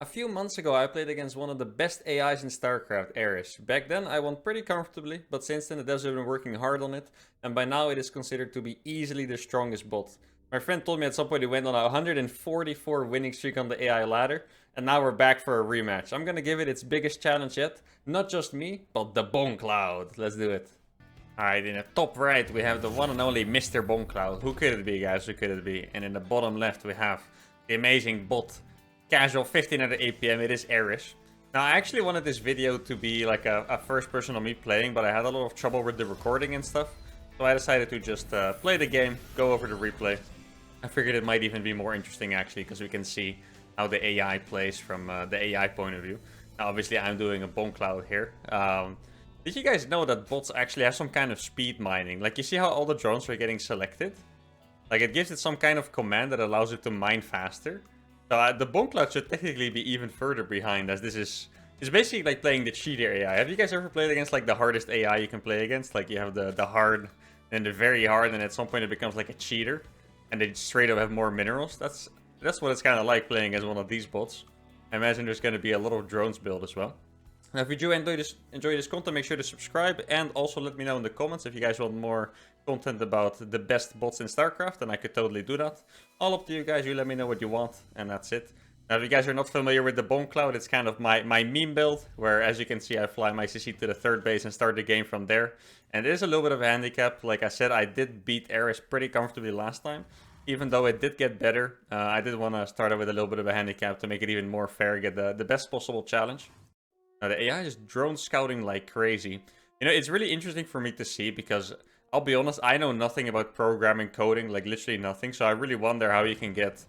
A few months ago, I played against one of the best AIs in StarCraft, Eris. Back then, I won pretty comfortably, but since then the devs have been working hard on it, and by now it is considered to be easily the strongest bot. My friend told me at some point he went on a 144 winning streak on the AI ladder, and now we're back for a rematch. I'm gonna give it its biggest challenge yet. Not just me, but the Bongcloud. Let's do it. Alright, in the top right we have the one and only Mr. Bongcloud. Who could it be, guys? Who could it be? And in the bottom left we have the amazing bot. Casual 15 at the APM, it is Eris. Now, I actually wanted this video to be like a first person on me playing, but I had a lot of trouble with the recording and stuff. So I decided to just play the game, go over the replay. I figured it might even be more interesting actually, because we can see how the AI plays from the AI point of view. Now, obviously I'm doing a Bongcloud here. Did you guys know that bots actually have some kind of speed mining? Like, you see how all the drones are getting selected? Like, it gives it some kind of command that allows it to mine faster. So the Bongcloud should technically be even further behind, as this is basically like playing the cheater AI. Have you guys ever played against like the hardest AI you can play against? Like you have the hard and the very hard, and at some point it becomes like a cheater, and they straight up have more minerals. That's what it's kind of like playing as one of these bots. I imagine there's going to be a lot of drones build as well. Now, if you do enjoy this content, make sure to subscribe, and also let me know in the comments if you guys want more content about the best bots in StarCraft, and I could totally do that. All up to you guys, you let me know what you want, and that's it. Now, if you guys are not familiar with the Bongcloud, it's kind of my meme build, where, as you can see, I fly my CC to the third base and start the game from there. And it is a little bit of a handicap. Like I said, I did beat Eris pretty comfortably last time. Even though it did get better, I did want to start out with a little bit of a handicap to make it even more fair, get the best possible challenge. Now, the AI is drone scouting like crazy. You know, it's really interesting for me to see because, I'll be honest, I know nothing about programming, coding, like literally nothing. So I really wonder how you can get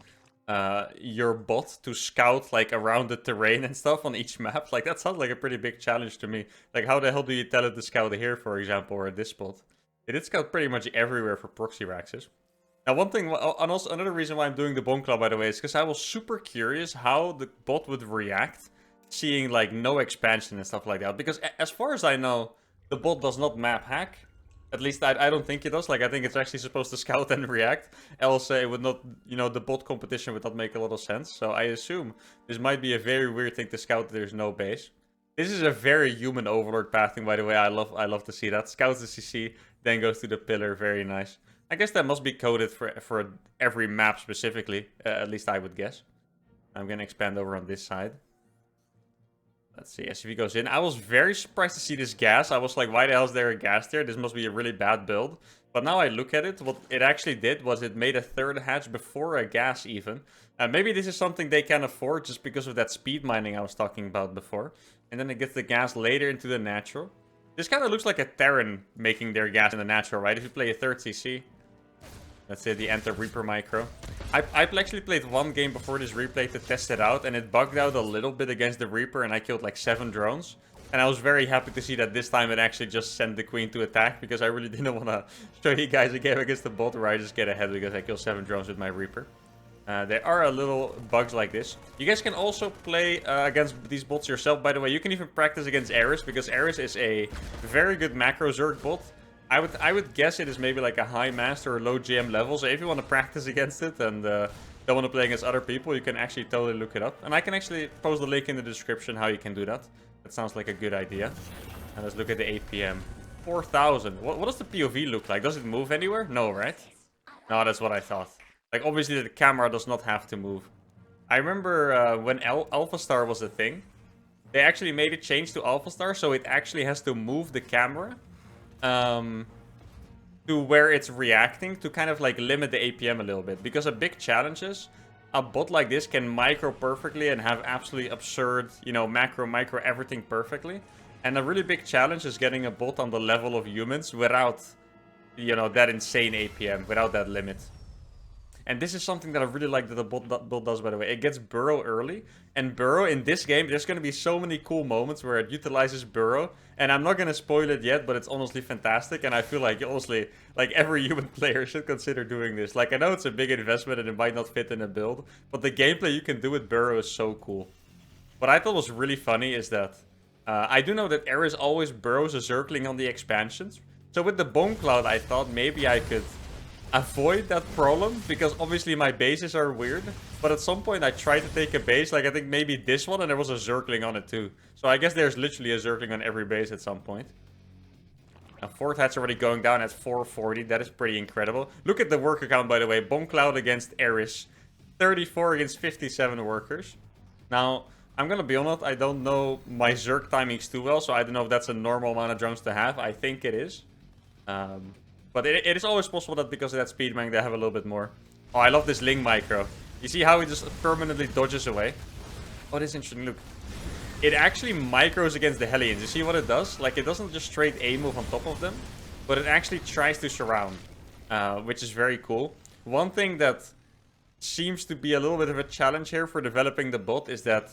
your bot to scout like around the terrain and stuff on each map. Like, that sounds like a pretty big challenge to me. Like, how the hell do you tell it to scout here, for example, or at this spot? It did scout pretty much everywhere for proxy raxes. Now, one thing, and also another reason why I'm doing the Bongcloud, by the way, is because I was super curious how the bot would react seeing like no expansion and stuff like that, because as far as I know, the bot does not map hack. At least I don't think it does. Like, I think it's actually supposed to scout and react, else it would not, you know, the bot competition would not make a lot of sense. So I assume this might be a very weird thing to scout. There's no base. This is a very human overlord pathing, by the way. I love to see that. Scouts the CC, then goes to the pillar. Very nice. I guess that must be coded for every map specifically, at least I would guess. I'm gonna expand over on this side. Let's see, SCV goes in. I was very surprised to see this gas. I was like, why the hell is there a gas there? This must be a really bad build. But now I look at it, what it actually did was it made a third hatch before a gas even. Maybe this is something they can afford just because of that speed mining I was talking about before. And then it gets the gas later into the natural. This kind of looks like a Terran making their gas in the natural, right? If you play a third CC. Let's say the Enter Reaper micro. I've actually played one game before this replay to test it out, and it bugged out a little bit against the Reaper, and I killed like 7 drones. And I was very happy to see that this time it actually just sent the Queen to attack, because I really didn't want to show you guys a game against the bot where I just get ahead because I kill 7 drones with my Reaper. There are a little bugs like this. You guys can also play against these bots yourself, by the way. You can even practice against Eris, because Eris is a very good macro Zerg bot. I would guess it is maybe like a high master or low GM level. So if you want to practice against it and don't want to play against other people, you can actually totally look it up. And I can actually post the link in the description how you can do that. That sounds like a good idea. And let's look at the APM. 4,000. What does the POV look like? Does it move anywhere? No, right? No, that's what I thought. Like, obviously the camera does not have to move. I remember when Alpha Star was a thing, they actually made it change to Alpha Star, so it actually has to move the camera to where it's reacting to kind of like limit the APM a little bit. Because a big challenge is a bot like this can micro perfectly and have absolutely absurd, you know, macro, micro, everything perfectly. And a really big challenge is getting a bot on the level of humans without, you know, that insane APM, without that limit. And this is something that I really like that the bot does, by the way. It gets Burrow early. And Burrow in this game, there's going to be so many cool moments where it utilizes Burrow. And I'm not going to spoil it yet, but it's honestly fantastic. And I feel like, honestly, like every human player should consider doing this. Like, I know it's a big investment and it might not fit in a build. But the gameplay you can do with Burrow is so cool. What I thought was really funny is that I do know that Eris always burrows a circling on the expansions. So with the Bongcloud, I thought maybe I could avoid that problem, because obviously my bases are weird. But at some point I tried to take a base, like I think maybe this one, and there was a Zergling on it too. So I guess there's literally a Zergling on every base at some point. Now, Fort Hat's already going down at 440. That is pretty incredible. Look at the worker count, by the way. Bongcloud against Eris. 34 against 57 workers. Now, I'm gonna be honest, I don't know my Zerg timings too well, so I don't know if that's a normal amount of drones to have. I think it is. But it is always possible that because of that speed bank, they have a little bit more. Oh, I love this Ling micro. You see how he just permanently dodges away? Oh, this is interesting. Look. It actually micros against the Hellions. You see what it does? Like, it doesn't just straight A move on top of them, but it actually tries to surround, which is very cool. One thing that seems to be a little bit of a challenge here for developing the bot is that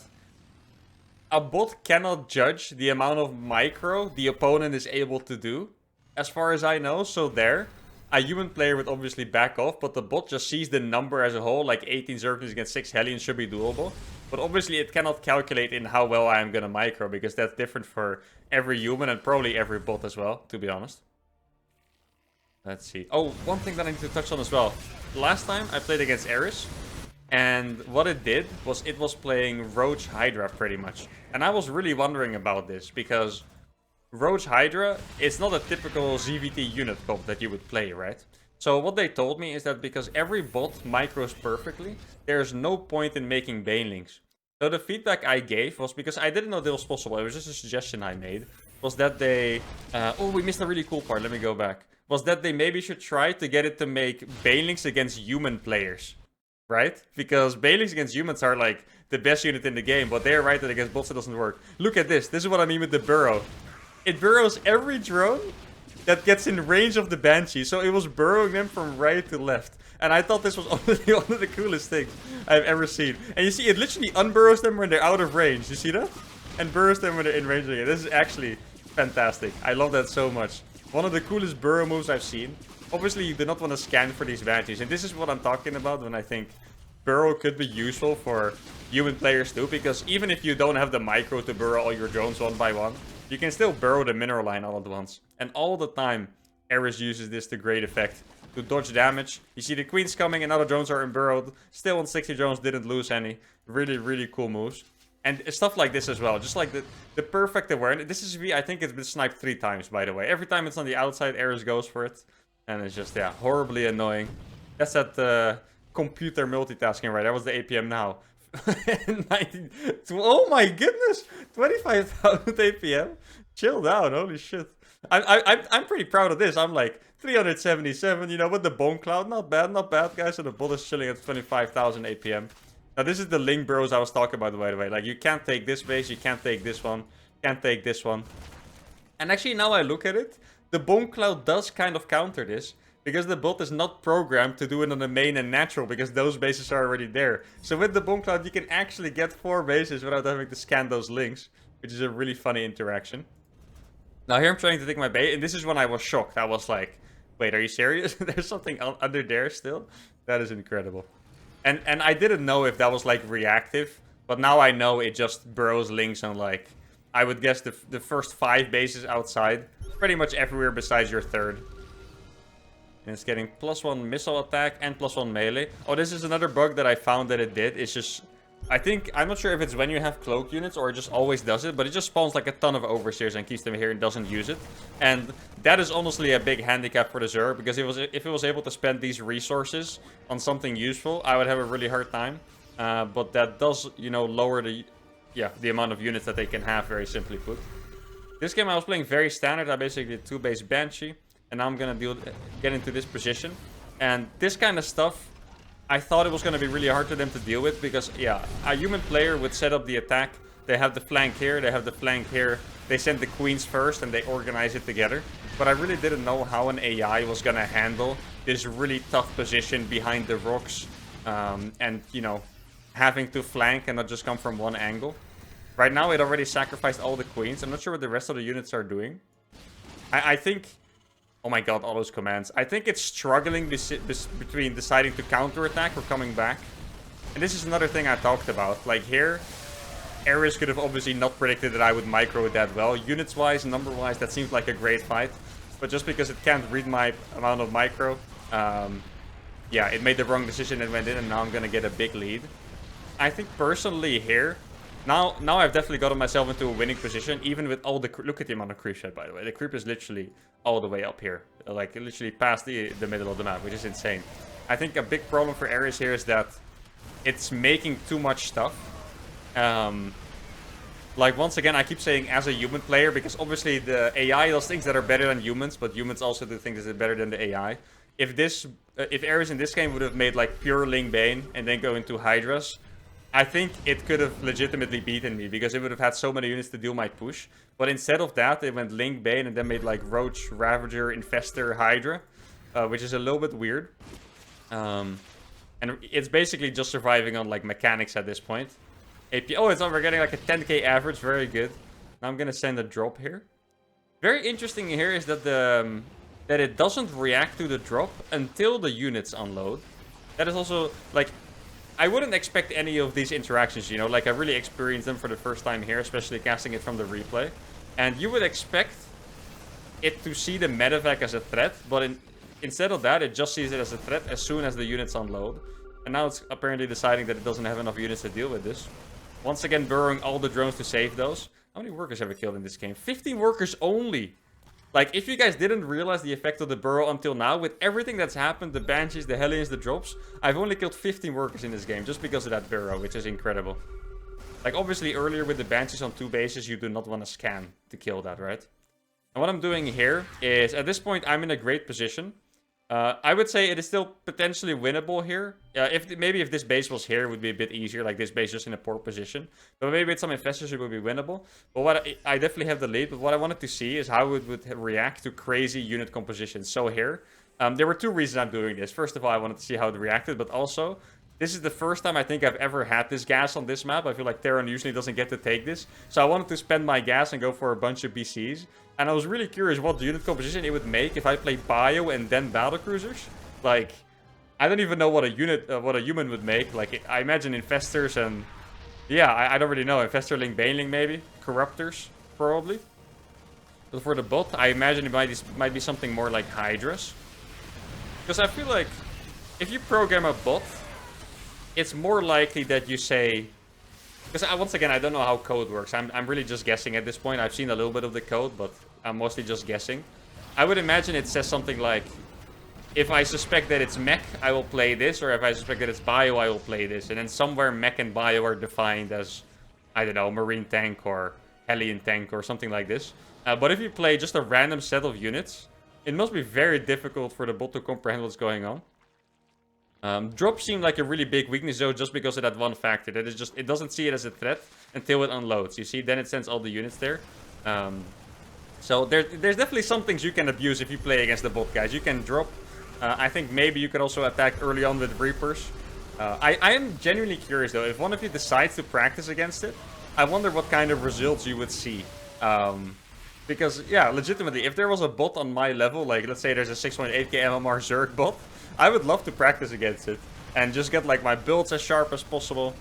a bot cannot judge the amount of micro the opponent is able to do, as far as I know. So there, a human player would obviously back off, but the bot just sees the number as a whole, like 18 Zerglings against 6 Hellions should be doable. But obviously it cannot calculate in how well I am gonna micro, because that's different for every human and probably every bot as well, to be honest. Let's see. Oh, one thing that I need to touch on as well. Last time I played against Eris, and what it did was it was playing Roach Hydra pretty much. And I was really wondering about this, because Roach Hydra is not a typical ZVT unit comp that you would play, right? So what they told me is that because every bot micros perfectly, there's no point in making banelings. So the feedback I gave was, because I didn't know this was possible, it was just a suggestion I made, was that they... oh, we missed a really cool part, let me go back. Was that they maybe should try to get it to make banelings against human players. Right? Because banelings against humans are like the best unit in the game, but they're right that against bots it doesn't work. Look at this. This is what I mean with the burrow. It burrows every drone that gets in range of the Banshee. So it was burrowing them from right to left. And I thought this was honestly one of the coolest things I've ever seen. And you see, it literally unburrows them when they're out of range. You see that? And burrows them when they're in range again. This is actually fantastic. I love that so much. One of the coolest burrow moves I've seen. Obviously, you do not want to scan for these Banshees. And this is what I'm talking about when I think burrow could be useful for human players too. Because even if you don't have the micro to burrow all your drones one by one, you can still burrow the mineral line all at once. And all the time, Eris uses this to great effect. To dodge damage. You see the queens coming and other drones are unburrowed. Still on 60 drones, didn't lose any. Really, really cool moves. And stuff like this as well. Just like the perfect awareness. This is, I think it's been sniped 3 times, by the way. Every time it's on the outside, Eris goes for it. And it's just, yeah, horribly annoying. That's that computer multitasking, right? That was the APM now. 19, oh my goodness! 25,000 APM? Chill down, holy shit. I'm pretty proud of this. I'm like 377, you know, with the Bongcloud. Not bad, guys. So the bot is chilling at 25,000 APM. Now, this is the Link Bros I was talking about, by the way. Like, you can't take this base, you can't take this one, can't take this one. And actually, now I look at it, the Bongcloud does kind of counter this, because the bot is not programmed to do it on the main and natural, because those bases are already there. So with the Bongcloud, you can actually get 4 bases without having to scan those links, which is a really funny interaction. Now here I'm trying to take my bait, and this is when I was shocked. I was like, wait, are you serious? There's something under there still? That is incredible. And I didn't know if that was like reactive, but now I know it just burrows links on like, I would guess the first 5 bases outside, pretty much everywhere besides your 3rd. And it's getting +1 missile attack and +1 melee. Oh, this is another bug that I found that it did. It's just, I'm not sure if it's when you have cloak units or it just always does it, but it just spawns like a ton of overseers and keeps them here and doesn't use it. And that is honestly a big handicap for the Zerg, because if it was able to spend these resources on something useful, I would have a really hard time. But that does, you know, lower the amount of units that they can have, very simply put. This game I was playing very standard. I basically did 2 base Banshee, and now I'm gonna get into this position. And this kind of stuff, I thought it was going to be really hard for them to deal with, because, yeah, a human player would set up the attack. They have the flank here, they have the flank here. They send the queens first and they organize it together. But I really didn't know how an AI was going to handle this really tough position behind the rocks. And, you know, having to flank and not just come from one angle. Right now, it already sacrificed all the queens. I'm not sure what the rest of the units are doing. I think... Oh my god, all those commands. I think it's struggling between deciding to counterattack or coming back. And this is another thing I talked about. Like here, Eris could have obviously not predicted that I would micro it that well. Units-wise, number-wise, that seemed like a great fight. But just because it can't read my amount of micro, yeah, it made the wrong decision and went in, and now I'm gonna get a big lead. I think personally here, now I've definitely gotten myself into a winning position, even with all the... Look at the amount of creep shot, by the way. The creep is literally all the way up here. Like, literally past the middle of the map, which is insane. I think a big problem for Eris here is that it's making too much stuff. Like, once again, I keep saying as a human player, because obviously the AI does things that are better than humans, but humans also do things that are better than the AI. If Eris in this game would have made, like, pure Ling Bane and then go into Hydras, I think it could have legitimately beaten me, because it would have had so many units to deal my push. But instead of that, they went Ling Bane and then made, like, Roach, Ravager, Infestor, Hydra, which is a little bit weird. And it's basically just surviving on, like, mechanics at this point. Oh, we're getting like a 10k average. Very good. Now I'm gonna send a drop here. Very interesting here is that that it doesn't react to the drop until the units unload. That is also, like, I wouldn't expect any of these interactions, you know. Like, I really experienced them for the first time here, especially casting it from the replay. And you would expect it to see the medevac as a threat, but instead of that, it just sees it as a threat as soon as the units unload. And now it's apparently deciding that it doesn't have enough units to deal with this. Once again, burrowing all the drones to save those. How many workers have I killed in this game? 15 workers only! Like, if you guys didn't realize the effect of the burrow until now, with everything that's happened, the Banshees, the Hellions, the drops, I've only killed 15 workers in this game, just because of that burrow, which is incredible. Like, obviously, earlier with the Banshees on 2 bases, you do not want to scan to kill that, right? And what I'm doing here is, at this point, I'm in a great position. I would say it is still potentially winnable here. Maybe if this base was here, it would be a bit easier. Like, this base just in a poor position. But maybe with some infestors, it would be winnable. But I definitely have the lead. But what I wanted to see is how it would react to crazy unit compositions. So here, there were 2 reasons I'm doing this. First of all, I wanted to see how it reacted. But also, this is the first time I think I've ever had this gas on this map. I feel like Terran usually doesn't get to take this. So I wanted to spend my gas and go for a bunch of BCs. And I was really curious what unit composition it would make if I played Bio and then Battle Cruisers. Like, I don't even know what a human would make. Like, I imagine Infestors and... Yeah, I don't really know. Infestor, Ling, Baneling maybe? Corruptors, probably. But for the bot, I imagine it might be something more like Hydras. Because I feel like, if you program a bot, it's more likely that you say... Because once again, I don't know how code works. I'm really just guessing at this point. I've seen a little bit of the code, but I'm mostly just guessing. I would imagine it says something like, if I suspect that it's mech, I will play this. Or if I suspect that it's bio, I will play this. And then somewhere mech and bio are defined as, I don't know, marine tank or Hellion tank or something like this. But if you play just a random set of units, it must be very difficult for the bot to comprehend what's going on. Drop seemed like a really big weakness though, just because of that one factor. That is just, it doesn't see it as a threat until it unloads. You see, then it sends all the units there. So there's definitely some things you can abuse if you play against the bot, guys. You can drop. I think maybe you could also attack early on with Reapers. I am genuinely curious though, if one of you decides to practice against it, I wonder what kind of results you would see. Because, yeah, legitimately, if there was a bot on my level, like, let's say there's a 6.8k MMR Zerg bot, I would love to practice against it. And just get, like, my builds as sharp as possible.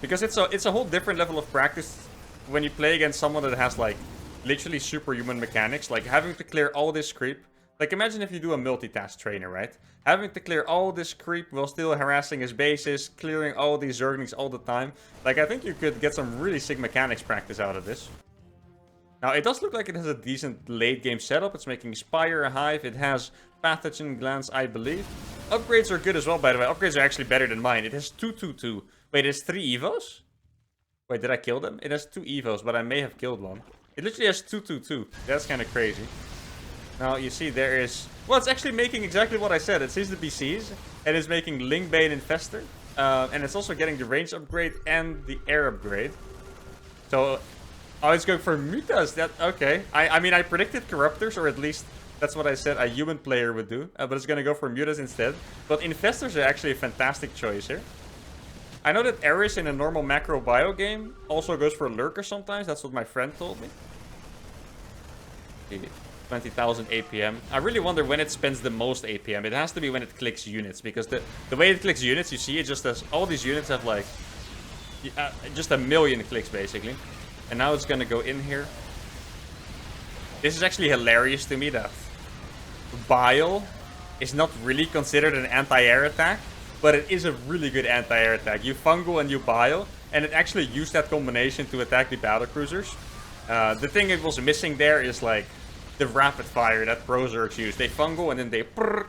Because it's a whole different level of practice when you play against someone that has, like, literally superhuman mechanics. Like, having to clear all this creep. Like, imagine if you do a multitask trainer, right? Having to clear all this creep while still harassing his bases, clearing all these Zerglings all the time. Like, I think you could get some really sick mechanics practice out of this. Now, it does look like it has a decent late-game setup. It's making Spire, a Hive. It has Pathogen, Glance, I believe. Upgrades are good as well, by the way. Upgrades are actually better than mine. It has 222. Wait, it has 3 Evos? Wait, did I kill them? It has 2 Evos, but I may have killed one. It literally has 222. That's kind of crazy. Now, you see, there is... Well, it's actually making exactly what I said. It sees the BCs, and it's making Lingbane Infestor. And it's also getting the range upgrade and the air upgrade. So... Oh, it's going for Mutas. That okay. I mean, I predicted Corruptors, or at least that's what I said a human player would do. But it's going to go for Mutas instead. But Infestors are actually a fantastic choice here. I know that Eris in a normal macro bio game also goes for Lurker sometimes. That's what my friend told me. 20,000 APM. I really wonder when it spends the most APM. It has to be when it clicks units. Because the way it clicks units, you see, it just has... All these units have like... just a million clicks, basically. And now it's gonna go in here. This is actually hilarious to me that Bile is not really considered an anti-air attack, but it is a really good anti-air attack. You fungal and you bio, and it actually used that combination to attack the battle cruisers. The thing it was missing there is like the rapid fire that Brozerks use. They fungal and then they put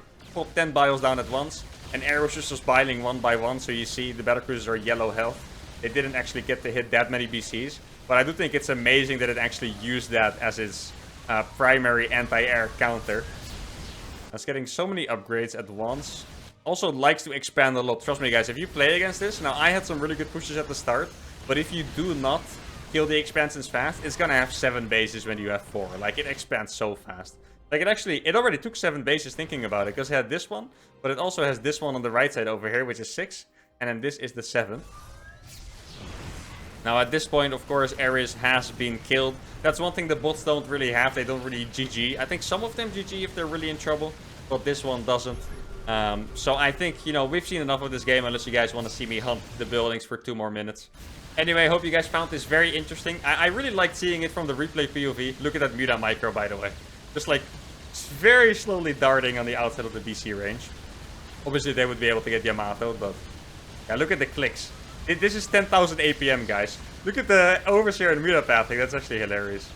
10 bios down at once, and Eris was just biling one by one, so you see the battle cruisers are yellow health. They didn't actually get to hit that many BCs, but I do think it's amazing that it actually used that as its primary anti-air counter. It's getting so many upgrades at once. Also likes to expand a lot. Trust me guys, if you play against this, now I had some really good pushes at the start, but if you do not kill the expansions fast, it's gonna have 7 bases when you have 4. Like, it expands so fast. Like, it already took 7 bases thinking about it, because it had this one, but it also has this one on the right side over here, which is 6, and then this is the 7th. Now at this point, of course, Eris has been killed. That's one thing the bots don't really have. They don't really GG. I think some of them GG if they're really in trouble, but this one doesn't. So I think, you know, we've seen enough of this game, unless you guys want to see me hunt the buildings for 2 more minutes. Anyway, I hope you guys found this very interesting. I really liked seeing it from the replay POV. Look at that Muta micro, by the way. Just like very slowly darting on the outside of the BC range. Obviously, they would be able to get Yamato, but yeah, look at the clicks. This is 10,000 APM, guys. Look at the overseer and Muta pathing. That's actually hilarious.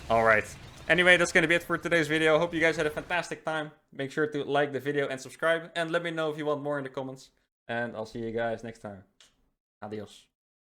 Alright. Anyway, that's going to be it for today's video. Hope you guys had a fantastic time. Make sure to like the video and subscribe. And let me know if you want more in the comments. And I'll see you guys next time. Adios.